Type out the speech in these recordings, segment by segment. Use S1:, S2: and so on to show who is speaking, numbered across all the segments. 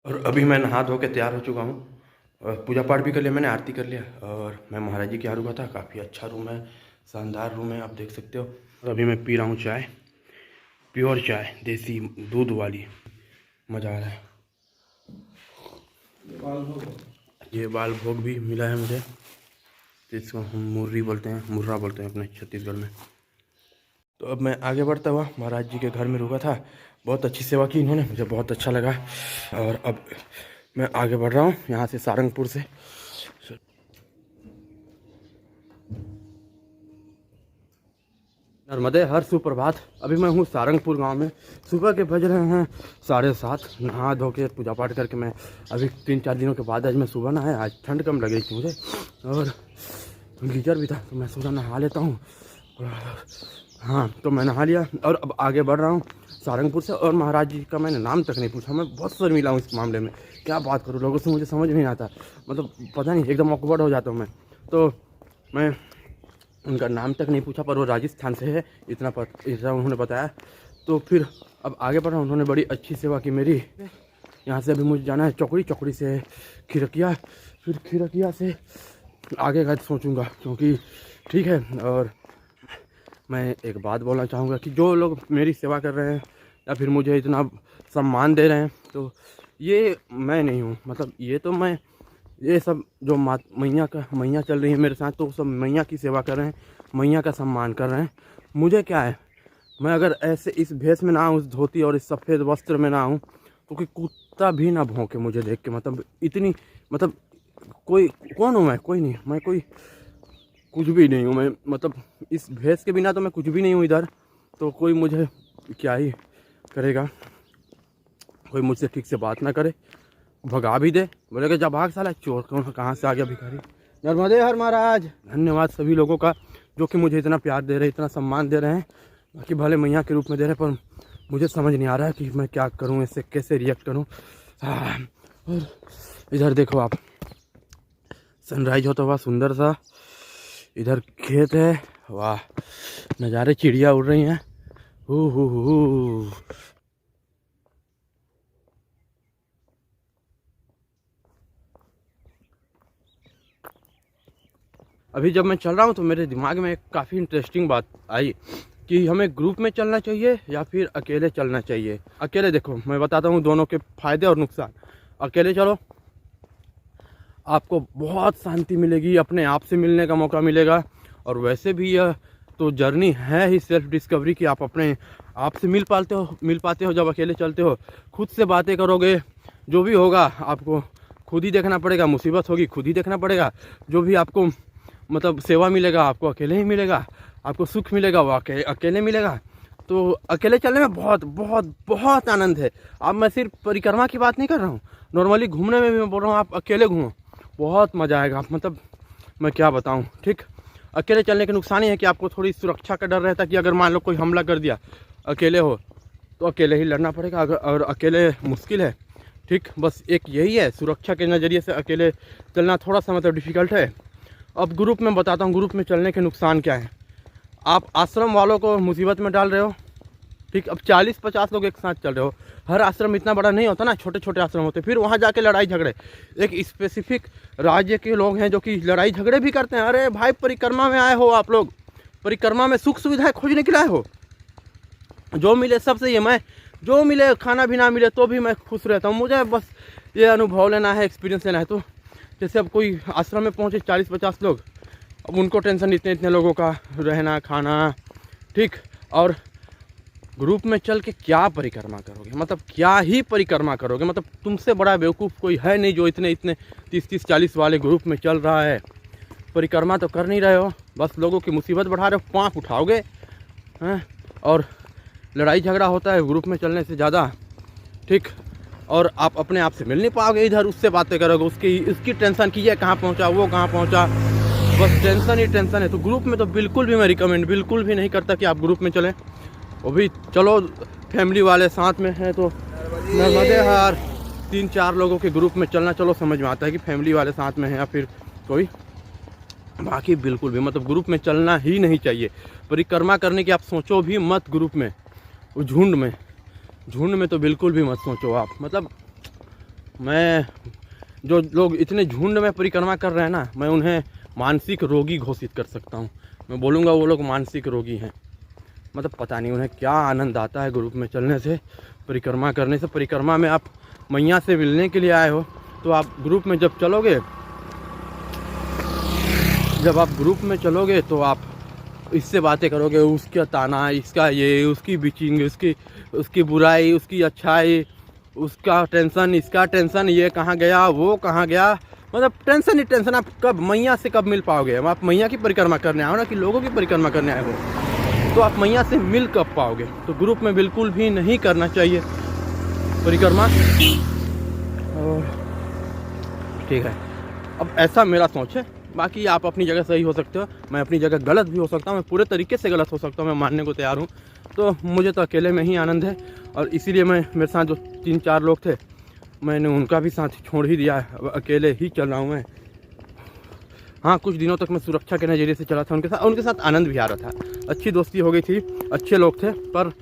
S1: और अभी मैं नहा धो के तैयार हो चुका हूँ और पूजा पाठ भी कर लिया मैंने, आरती कर लिया। और मैं महाराज जी के यहाँ रुका था। काफ़ी अच्छा रूम है, शानदार रूम है, आप देख सकते हो। और अभी मैं पी रहा हूँ चाय, प्योर चाय, देसी दूध वाली। मज़ा आ रहा है। ये बाल भोग भी मिला है मुझे, जिसको हम मुर्री बोलते हैं, मुर्रा बोलते हैं अपने छत्तीसगढ़ में। तो अब मैं आगे बढ़ता हुआ महाराज जी के घर में रुका था। बहुत अच्छी सेवा की इन्होंने, मुझे बहुत अच्छा लगा। और अब मैं आगे बढ़ रहा हूँ यहाँ से, सारंगपुर से। नर्मदे हर सुप्रभात। अभी मैं हूँ सारंगपुर गांव में। सुबह के बज रहे हैं 7:30। नहा धो के पूजा पाठ करके मैं अभी 3-4 दिनों के बाद आज मैं सुबह नहाया। आज ठंड कम लग रही थी मुझे और गीजर भी था, तो मैं सोचा नहा लेता हूँ। हाँ, तो मैं नहा लिया और अब आगे बढ़ रहा हूँ सारंगपुर से। और महाराज जी का मैंने नाम तक नहीं पूछा। मैं बहुत शर्मिला हूँ इस मामले में, क्या बात करूँ, लोगों से मुझे समझ नहीं आता। मतलब पता नहीं, एकदम ऑकवर्ड हो जाता हूँ मैं। तो मैं उनका नाम तक नहीं पूछा, पर वो राजस्थान से है, इतना उन्होंने बताया। तो फिर अब आगे बढ़ा। उन्होंने बड़ी अच्छी सेवा की मेरी। यहाँ से अभी मुझे जाना है चौकड़ी, चौकड़ी से खिरकिया, फिर खिरकिया से आगे का सोचूंगा, क्योंकि ठीक है। और मैं एक बात बोलना चाहूँगा कि जो लोग मेरी सेवा कर रहे हैं या फिर मुझे इतना सम्मान दे रहे हैं, तो ये मैं नहीं हूँ। मतलब ये तो मैं, ये सब जो मैया चल रही है मेरे साथ, तो सब मैया की सेवा कर रहे हैं, मैया का सम्मान कर रहे हैं। मुझे क्या है, मैं अगर ऐसे इस भेष में ना आऊँ, इस धोती और इस सफ़ेद वस्त्र में ना आऊँ, तो कोई कुत्ता भी ना भौंके मुझे देख के। मतलब इतनी, मतलब कोई कौन हूँ मैं? कोई नहीं, मैं कोई कुछ भी नहीं हूँ मैं। मतलब इस भेष के बिना तो मैं कुछ भी नहीं हूँ इधर। तो कोई मुझे क्या ही करेगा, कोई मुझसे ठीक से बात ना करे, भगा भी दे, बोलेगा जब भाग साला चोर, कहाँ से आ गया भिखारी। नर्मदे हर महाराज। धन्यवाद सभी लोगों का जो कि मुझे इतना प्यार दे रहे हैं, इतना सम्मान दे रहे हैं, बाकी भले मैया के रूप में दे रहे हैं, पर मुझे समझ नहीं आ रहा है कि मैं क्या करूं, इससे कैसे रिएक्ट करूं। और इधर देखो आप, सनराइज होता हुआ सुंदर सा, इधर खेत है, वाह नज़ारे, चिड़िया उड़ रही हैं। हु। अभी जब मैं चल रहा हूँ तो मेरे दिमाग में एक काफ़ी इंटरेस्टिंग बात आई कि हमें ग्रुप में चलना चाहिए या फिर अकेले चलना चाहिए। अकेले, देखो मैं बताता हूँ दोनों के फ़ायदे और नुकसान। अकेले चलो, आपको बहुत शांति मिलेगी, अपने आप से मिलने का मौका मिलेगा। और वैसे भी यह तो जर्नी है ही सेल्फ डिस्कवरी की। आप अपने आप से मिल पाते हो जब अकेले चलते हो। खुद से बातें करोगे, जो भी होगा आपको खुद ही देखना पड़ेगा। मुसीबत होगी खुद ही देखना पड़ेगा। जो भी आपको मतलब सेवा मिलेगा, आपको अकेले ही मिलेगा। आपको सुख मिलेगा, वो अकेले मिलेगा। तो अकेले चलने में बहुत बहुत बहुत आनंद है। अब मैं सिर्फ परिक्रमा की बात नहीं कर रहा हूँ, नॉर्मली घूमने में भी मैं बोल रहा हूँ, आप अकेले घूमो, बहुत मज़ा आएगा। मतलब मैं क्या बताऊँ, ठीक। अकेले चलने के नुकसान ही है कि आपको थोड़ी सुरक्षा का डर रहता है कि अगर मान लो कोई हमला कर दिया, अकेले हो तो अकेले ही लड़ना पड़ेगा। और अकेले मुश्किल है, ठीक। बस एक यही है, सुरक्षा के नज़रिए से अकेले चलना थोड़ा सा मतलब डिफ़िकल्ट है। अब ग्रुप में बताता हूँ, ग्रुप में चलने के नुकसान क्या है। आप आश्रम वालों को मुसीबत में डाल रहे हो, ठीक। अब 40-50 लोग एक साथ चल रहे हो। हर आश्रम इतना बड़ा नहीं होता ना, छोटे छोटे आश्रम होते। फिर वहाँ जाके लड़ाई झगड़े, एक स्पेसिफिक राज्य के लोग हैं जो कि लड़ाई झगड़े भी करते हैं। अरे भाई, परिक्रमा में आए हो आप लोग, परिक्रमा में सुख सुविधाएं खोजने के लिए आए हो। जो मिले सबसे, ये मैं जो मिले, खाना भी ना मिले तो भी मैं खुश रहता हूँ। मुझे बस ये अनुभव लेना है, एक्सपीरियंस लेना है। तो जैसे अब कोई आश्रम में पहुँचे 40-50 लोग, अब उनको टेंशन इतने लोगों का रहना खाना, ठीक। और ग्रुप में चल के क्या परिक्रमा करोगे, मतलब क्या ही परिक्रमा करोगे। मतलब तुमसे बड़ा बेवकूफ़ कोई है नहीं जो इतने 30-40 वाले ग्रुप में चल रहा है। परिक्रमा तो कर नहीं रहे हो, बस लोगों की मुसीबत बढ़ा रहे हो, पाँव उठाओगे हैं। और लड़ाई झगड़ा होता है ग्रुप में चलने से ज़्यादा, ठीक। और आप अपने आप से मिल नहीं पाओगे, इधर उससे बातें करोगे, उसकी टेंशन की है, कहाँ पहुँचा, वो कहाँ पहुँचा, बस टेंशन ही टेंशन है। तो ग्रुप में तो बिल्कुल भी मैं रिकमेंड बिल्कुल भी नहीं करता कि आप ग्रुप में चलें। वो भी चलो फैमिली वाले साथ में हैं तो नर्मदे हार 3-4 लोगों के ग्रुप में चलना चलो समझ में आता है कि फैमिली वाले साथ में हैं या फिर कोई, बाकी बिल्कुल भी मतलब ग्रुप में चलना ही नहीं चाहिए। परिक्रमा करने की आप सोचो भी मत ग्रुप में, वो झुंड में तो बिल्कुल भी मत सोचो आप। मतलब मैं जो लोग इतने झुंड में परिक्रमा कर रहे हैं ना, मैं उन्हें मानसिक रोगी घोषित कर सकता हूँ। मैं बोलूँगा वो लोग मानसिक रोगी हैं। मतलब पता नहीं उन्हें क्या आनंद आता है ग्रुप में चलने से, परिक्रमा करने से। परिक्रमा में आप मैया से मिलने के लिए आए हो, तो आप ग्रुप में जब आप ग्रुप में चलोगे तो आप इससे बातें करोगे, उसका ताना, इसका ये, उसकी बिचिंग, उसकी बुराई, उसकी अच्छाई, उसका टेंशन, इसका टेंशन, ये कहाँ गया, वो कहाँ गया। मतलब टेंशन ही टेंशन। आप कब मैया से कब मिल पाओगे? आप मैया की परिक्रमा करने आओ ना, कि लोगों की परिक्रमा करने आए हो, तो आप मैया से मिल कब पाओगे? तो ग्रुप में बिल्कुल भी नहीं करना चाहिए परिक्रमा। ठीक है, अब ऐसा मेरा सोच है। बाकी आप अपनी जगह सही हो सकते हो, मैं अपनी जगह गलत भी हो सकता हूँ, मैं पूरे तरीके से गलत हो सकता हूँ, मैं मानने को तैयार हूँ। तो मुझे तो अकेले में ही आनंद है, और इसीलिए मैं, मेरे साथ जो 3-4 लोग थे, मैंने उनका भी साथ छोड़ ही दिया है। अब अकेले ही चल रहा हूँ मैं। हाँ, कुछ दिनों तक मैं सुरक्षा के नज़रिए से चला था उनके साथ आनंद भी आ रहा था, अच्छी दोस्ती हो गई थी, अच्छे लोग थे, पर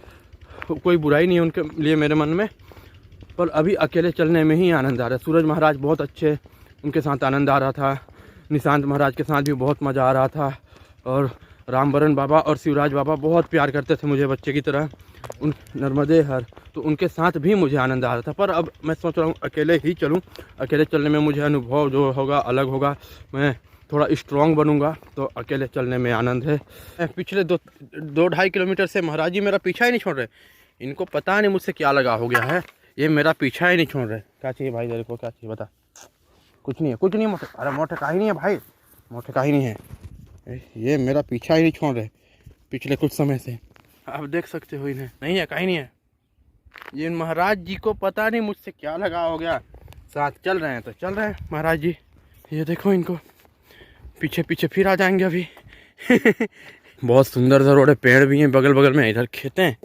S1: कोई बुराई नहीं है उनके लिए मेरे मन में। पर अभी अकेले चलने में ही आनंद आ रहा है। सूरज महाराज बहुत अच्छे, उनके साथ आनंद आ रहा था। निशांत महाराज के साथ भी बहुत मज़ा आ रहा था, और रामबरन बाबा और शिवराज बाबा बहुत प्यार करते थे मुझे बच्चे की तरह, उन नर्मदे हर, तो उनके साथ भी मुझे आनंद आ रहा था। पर अब मैं सोच रहा हूँ अकेले ही चलूँ। अकेले चलने में मुझे अनुभव जो होगा अलग होगा, मैं थोड़ा स्ट्रॉन्ग बनूंगा, तो अकेले चलने में आनंद है। पिछले 2-2.5 किलोमीटर से महाराज जी मेरा पीछा ही नहीं छोड़ रहे। इनको पता नहीं मुझसे क्या लगा हो गया है, ये मेरा पीछा ही नहीं छोड़ रहे। क्या चाहिए भाई तेरे को, क्या चाहिए बता? कुछ नहीं है, कुछ नहीं है मोटे। अरे मोटे का ही नहीं है भाई, मोटे का ही नहीं है। ये मेरा पीछा ही नहीं छोड़ रहे पिछले कुछ समय से। आप देख सकते हो इन्हें, नहीं है, कहीं नहीं है। ये महाराज जी को पता नहीं मुझसे क्या लगा हो गया। साथ चल रहे हैं तो चल रहे हैं महाराज जी। ये देखो इनको, पीछे पीछे फिर आ जाएंगे अभी। बहुत सुंदर सा रोड है, पेड़ भी हैं बगल बगल में, इधर खेत हैं,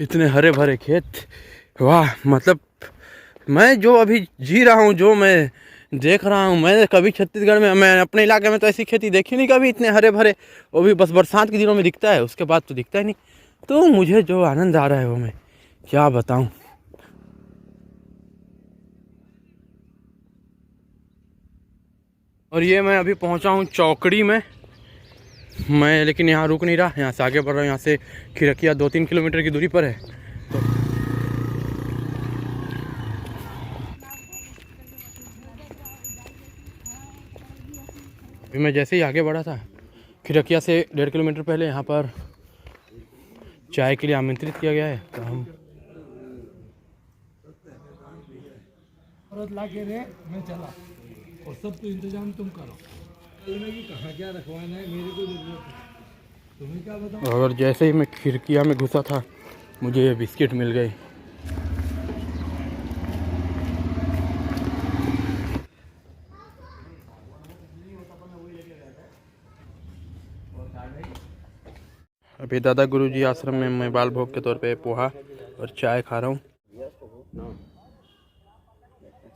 S1: इतने हरे भरे खेत। वाह, मतलब मैं जो अभी जी रहा हूँ, जो मैं देख रहा हूँ, मैं कभी छत्तीसगढ़ में, मैं अपने इलाके में तो ऐसी खेती देखी नहीं कभी, इतने हरे भरे। वो भी बस बरसात के दिनों में दिखता है, उसके बाद तो दिखता ही नहीं। तो मुझे जो आनंद आ रहा है वो मैं क्या बताऊँ। और ये मैं अभी पहुँचा हूँ चौकड़ी में। मैं लेकिन यहाँ रुक नहीं रहा, यहाँ से आगे बढ़ रहा हूँ। यहाँ से खिरकिया 2-3 किलोमीटर की दूरी पर है। तो अभी मैं जैसे ही आगे बढ़ा था, खिरकिया से 1.5 किलोमीटर पहले यहाँ पर चाय के लिए आमंत्रित किया गया है। तो हम
S2: मैं चला, और सब तो इंतजाम तुम करो। कहाँ क्या रखवाना है, मेरे को जरूरत है, तुम्हें क्या बताऊं।
S1: और जैसे ही मैं खिड़किया में घुसा था, मुझे ये बिस्किट मिल गए। अभी दादा गुरुजी आश्रम में मैं बाल भोग के तौर पे पोहा और चाय खा रहा हूँ।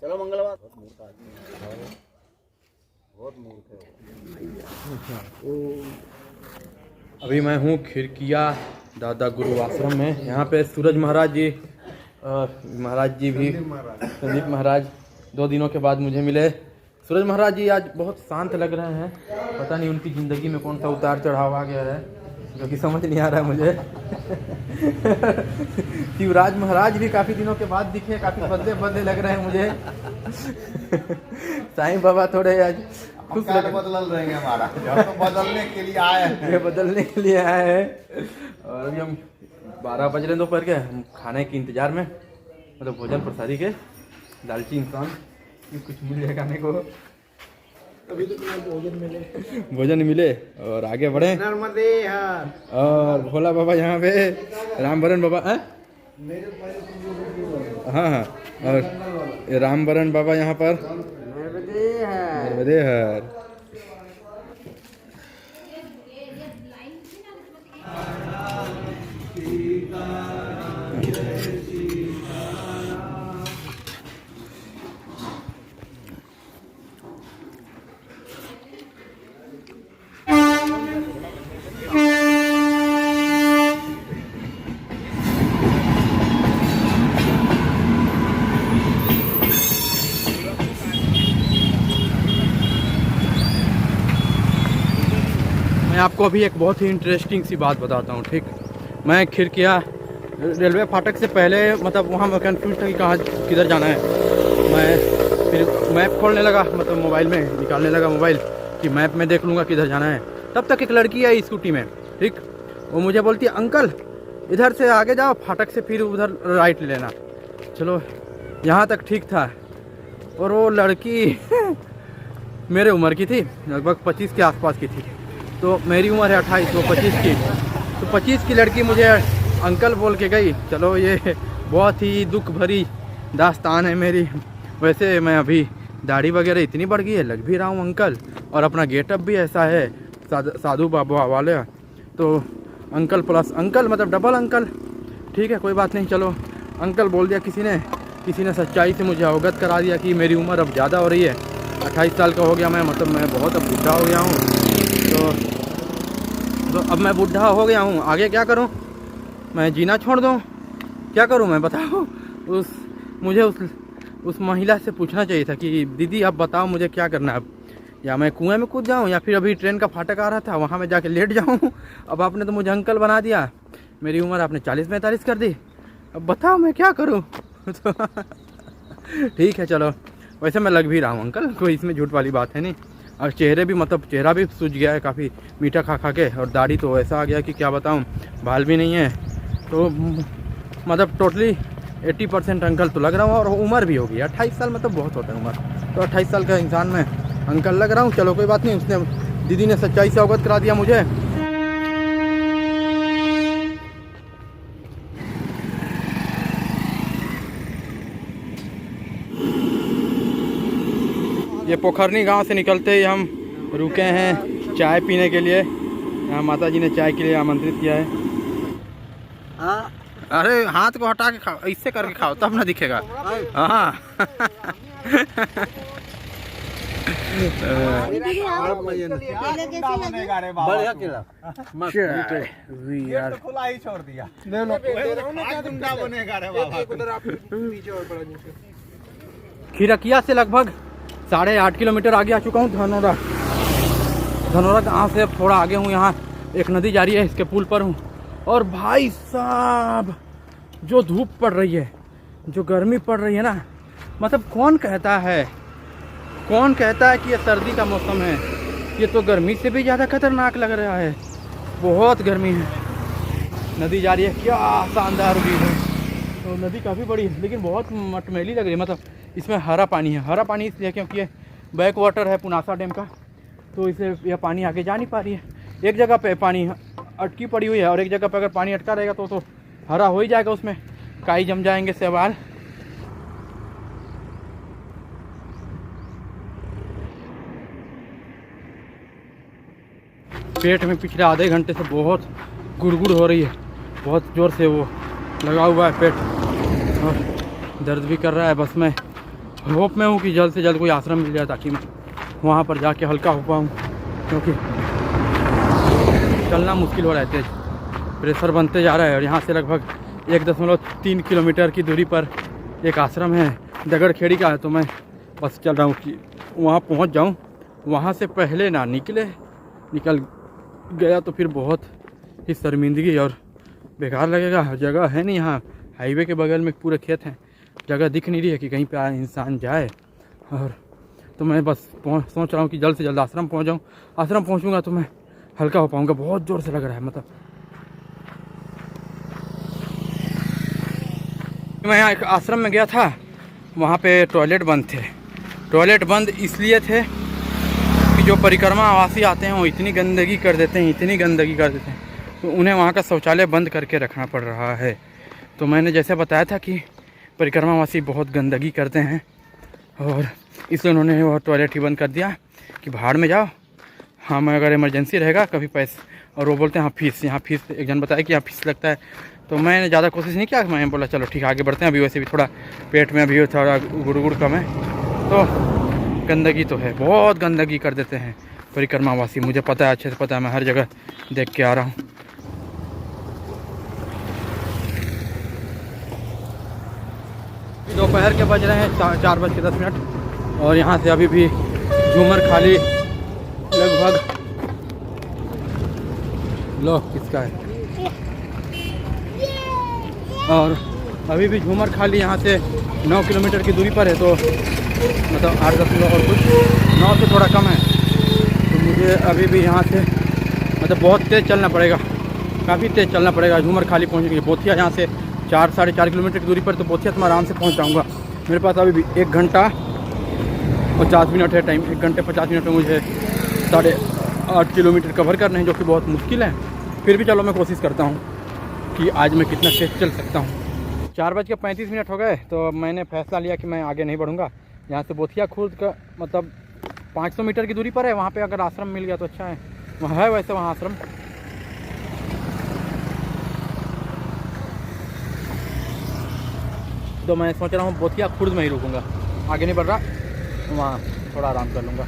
S3: चलो मंगलवार।
S1: अभी मैं हूँ खिड़किया दादा गुरु आश्रम में। यहाँ पे सूरज महाराज जी भी, संदीप महाराज 2 दिनों के बाद मुझे मिले। सूरज महाराज जी आज बहुत शांत लग रहे हैं, पता नहीं उनकी ज़िंदगी में कौन सा उतार चढ़ाव आ गया है, जो कि समझ नहीं आ रहा है मुझे। शिवराज महाराज भी काफ़ी दिनों के बाद दिखे, काफ़ी बदले लग रहे हैं मुझे। साईं बाबा थोड़े आज खुश
S3: बदल रहेंगे हमारा, तो बदलने के लिए आए हैं।
S1: ये बदलने के लिए आए हैं। और अभी हम 12 बज रहे दोपहर के, हम खाने के इंतजार में, मतलब भोजन प्रसादी के, लालची इंसान कुछ मिल जाए खाने को।
S2: अभी तो
S1: भोजन मिले और आगे बढ़े।
S2: नर्मदे हर।
S1: और भोला बाबा यहाँ पे, रामबरन बाबा है, हाँ, और रामबरन बाबा यहाँ पर, नर्मदे हर। मैं आपको अभी एक बहुत ही इंटरेस्टिंग सी बात बताता हूँ, ठीक। मैं खिड़किया रेलवे फाटक से पहले मतलब वहाँ मैं कन्फ्यूज था कि कहाँ किधर जाना है। मैं फिर मैप खोलने लगा, मतलब मोबाइल में निकालने लगा मोबाइल कि मैप में देख लूँगा किधर जाना है। तब तक एक लड़की आई स्कूटी में, ठीक। वो मुझे बोलती है अंकल इधर से आगे जाओ फाटक से, फिर उधर राइट लेना। चलो यहाँ तक ठीक था। और वो लड़की मेरे उम्र की थी, लगभग 25 के आसपास की थी। तो मेरी उम्र है 28, वो 25 की। तो 25 की लड़की मुझे अंकल बोल के गई। चलो ये बहुत ही दुख भरी दास्तान है मेरी। वैसे मैं अभी दाढ़ी वगैरह इतनी बढ़ गई है, लग भी रहा हूँ अंकल, और अपना गेटअप भी ऐसा है साधु बाबा वाले। तो अंकल प्लस अंकल मतलब डबल अंकल, ठीक है कोई बात नहीं। चलो अंकल बोल दिया किसी ने सच्चाई से मुझे अवगत करा दिया कि मेरी उम्र अब ज़्यादा हो रही है। 28 साल का हो गया मैं, मतलब मैं बहुत अब बुढ़ा हो गया हूँ। तो अब मैं बुढ़ा हो गया हूँ, आगे क्या करूँ? मैं जीना छोड़ दूँ? क्या करूँ मैं, बताओ। मुझे उस महिला से पूछना चाहिए था कि दीदी आप बताओ मुझे क्या करना है अब, या मैं कुएं में कूद जाऊँ या फिर अभी ट्रेन का फाटक आ रहा था वहाँ में जाके लेट जाऊँ। अब आपने तो मुझे अंकल बना दिया, मेरी उम्र आपने 40-45 कर दी। अब बताओ मैं क्या करूँ। ठीक है चलो, वैसे मैं लग भी रहा हूँ अंकल, कोई इसमें झूठ वाली बात है नहीं। और चेहरा भी सूज गया है काफ़ी मीठा खा के, और दाढ़ी तो ऐसा आ गया कि क्या बताऊँ, बाल भी नहीं है। तो मतलब टोटली 80% अंकल तो लग रहा हूँ। और उम्र भी होगी 28 साल, मतलब बहुत होता है उम्र। तो 28 साल का इंसान में अंकल लग रहा हूँ। चलो कोई बात नहीं, उसने दीदी ने सच्चाई से अवगत करा दिया मुझे। ये पोखरनी गांव से निकलते ही हम रुके हैं चाय पीने के लिए। यहाँ माता जी ने चाय के लिए आमंत्रित किया है। अरे हाथ को हटा के खाओ, इससे करके खाओ तब ना दिखेगा। हाँ
S3: खुला ही छोड़ दिया।
S1: खिरकिया से लगभग 8.5 किलोमीटर आगे आ चुका हूँ। धनौरा गाँव से थोड़ा आगे हूँ। यहाँ एक नदी जा रही है, इसके पुल पर हूँ। और भाई साहब जो धूप पड़ रही है, जो गर्मी पड़ रही है ना, मतलब कौन कहता है कि ये सर्दी का मौसम है? ये तो गर्मी से भी ज़्यादा खतरनाक लग रहा है, बहुत गर्मी है। नदी जा रही है, क्या शानदार व्यू है। तो नदी काफ़ी बड़ी है लेकिन बहुत मटमैली लग रही है। मतलब इसमें हरा पानी है। हरा पानी इसलिए क्योंकि ये बैक वाटर है पुनासा डैम का, तो इसे यह पानी आगे जा नहीं पा रही है। एक जगह पे पानी अटकी पड़ी हुई है और एक जगह पे अगर पानी अटका रहेगा तो हरा हो ही जाएगा, उसमें काई जम जाएंगे, शैवाल। पेट में पिछले आधे घंटे से बहुत गुड़गुड़ हो रही है, बहुत ज़ोर से वो लगा हुआ है पेट, और दर्द भी कर रहा है। बस मैं होप में हूँ कि जल्द से जल्द कोई आश्रम मिल जाए ताकि मैं वहाँ पर जाके हल्का हो पाऊँ, क्योंकि चलना मुश्किल हो रहा है, तेज प्रेशर बनते जा रहा है। और यहाँ से लगभग 1.3 किलोमीटर की दूरी पर एक आश्रम है, दगड़खेड़ी का है। तो मैं बस चल रहा हूँ कि वहाँ पहुँच जाऊँ। वहाँ से पहले ना निकल गया तो फिर बहुत ही शर्मिंदगी और बेकार लगेगा। जगह है नहीं, यहाँ हाईवे के बगल में पूरे खेत हैं, जगह दिख नहीं रही है कि कहीं पे इंसान जाए। और तो मैं बस सोच रहा हूँ कि जल्द से जल्द आश्रम पहुँच जाऊँ। आश्रम पहुँचूँगा तो मैं हल्का हो पाऊँगा। बहुत ज़ोर से लग रहा है। मतलब मैं यहाँ एक आश्रम में गया था, वहाँ पे टॉयलेट बंद थे। टॉयलेट बंद इसलिए थे कि जो परिक्रमावासी आते हैं वो इतनी गंदगी कर देते हैं, तो उन्हें वहाँ का शौचालय बंद करके रखना पड़ रहा है। तो मैंने जैसे बताया था कि परिक्रमावासी बहुत गंदगी करते हैं, और इसलिए उन्होंने वो टॉयलेट ही बंद कर दिया कि भाड़ में जाओ, हाँ मैं अगर इमरजेंसी रहेगा कभी पैसे। और वो बोलते हैं हाँ फीस, यहाँ फीस, एक जन बताया कि यहाँ फीस लगता है। तो मैंने ज़्यादा कोशिश नहीं किया, मैं बोला चलो ठीक है आगे बढ़ते हैं। अभी वैसे भी थोड़ा पेट में अभी थोड़ा गुड़गुड़ कम है। तो गंदगी तो है, बहुत गंदगी कर देते हैं परिक्रमावासी, मुझे पता है, अच्छे से पता है, मैं हर जगह देख के आ रहा हूँ। दोपहर के बज रहे हैं 4:10 और यहाँ से अभी भी झूमर खाली लगभग लो किसका है। और अभी भी झूमर खाली यहाँ से 9 किलोमीटर की दूरी पर है, तो मतलब 8-10 किलो और कुछ 9 से थोड़ा कम है। तो मुझे अभी भी यहाँ से मतलब बहुत तेज़ चलना पड़ेगा, काफ़ी तेज़ चलना पड़ेगा झूमर खाली पहुँचने के लिए। बोथिया यहाँ से 4-4.5 किलोमीटर की दूरी पर, तो बोथिया तो मैं आराम से पहुँच जाऊँगा। मेरे पास अभी भी 1 घंटा 50 मिनट है टाइम। 1 घंटे 50 मिनट में मुझे 8.5 किलोमीटर कवर करने हैं, जो कि बहुत मुश्किल है। फिर भी चलो मैं कोशिश करता हूँ कि आज मैं कितना तेज़ चल सकता हूँ। 4:35 हो गए, तो मैंने फैसला लिया कि मैं आगे नहीं बढ़ूँगा। यहाँ से बोथिया खुर्द का मतलब 500 मीटर की दूरी पर है। वहाँ पे अगर आश्रम मिल गया तो अच्छा है, वहाँ है वैसे वहाँ आश्रम। तो मैं सोच रहा हूँ बोथिया खुर्द में ही रुकूँगा, आगे नहीं बढ़ रहा, वहाँ थोड़ा आराम कर लूँगा।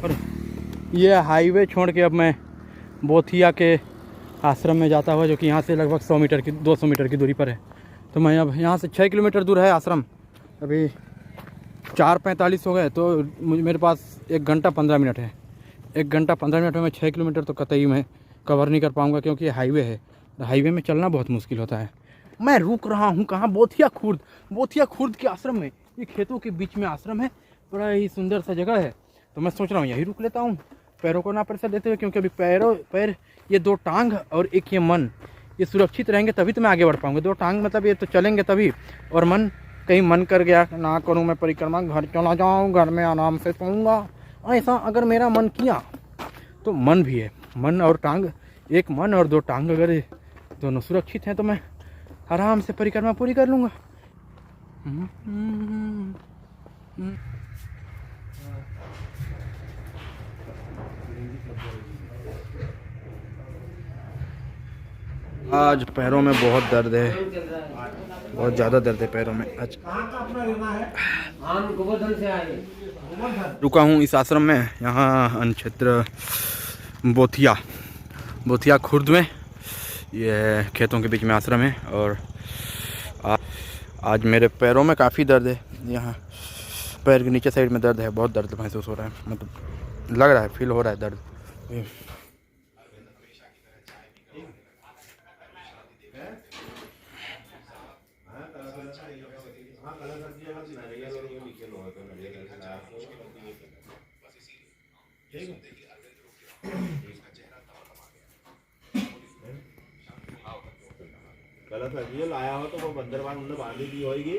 S1: और ये हाईवे छोड़ के अब मैं बोथिया के आश्रम में जाता हुआ, जो कि यहाँ से लगभग 200 मीटर की दूरी पर है। तो मैं अब यहाँ से 6 किलोमीटर दूर है आश्रम। अभी 4:45 हो गए, तो मेरे पास 1 घंटा 15 मिनट है। 1 घंटा 15 मिनट में मैं 6 किलोमीटर तो कतई मैं कवर नहीं कर पाऊँगा, क्योंकि ये हाईवे है। हाईवे में चलना बहुत मुश्किल होता है। मैं रुक रहा हूँ कहाँ? बोथिया खुर्द के आश्रम में। ये खेतों के बीच में आश्रम है, बड़ा ही सुंदर सा जगह है। तो मैं सोच रहा हूँ यही रुक लेता हूँ, पैरों को ना प्रेशर देते हुए, क्योंकि अभी पैर ये 2 टांग और एक ये मन, ये सुरक्षित रहेंगे तभी तो मैं आगे बढ़ पाऊँगा। 2 टांग मतलब ये तो चलेंगे तभी, और मन कहीं मन कर गया ना करूँ मैं परिक्रमा, घर चला जाऊँ, घर में आराम से सोऊंगा, ऐसा अगर मेरा मन किया तो मन भी है। मन और टांग, एक मन और 2 टांग अगर दोनों सुरक्षित हैं तो मैं आराम से परिक्रमा पूरी कर लूँगा। आज पैरों में बहुत दर्द है, बहुत ज़्यादा दर्द है पैरों में आज। रुका हूँ इस आश्रम में, यहाँ अन्न क्षेत्र बोथिया खुर्द में। ये खेतों के बीच में आश्रम है। और आज मेरे पैरों में काफ़ी दर्द है, यहाँ पैर के नीचे साइड में दर्द है, बहुत दर्द महसूस हो रहा है, मतलब लग रहा है, फील हो रहा है दर्द।
S3: गलत लगी लाया हो तो वो बंदरबान उन्होंने बांधी दी होगी।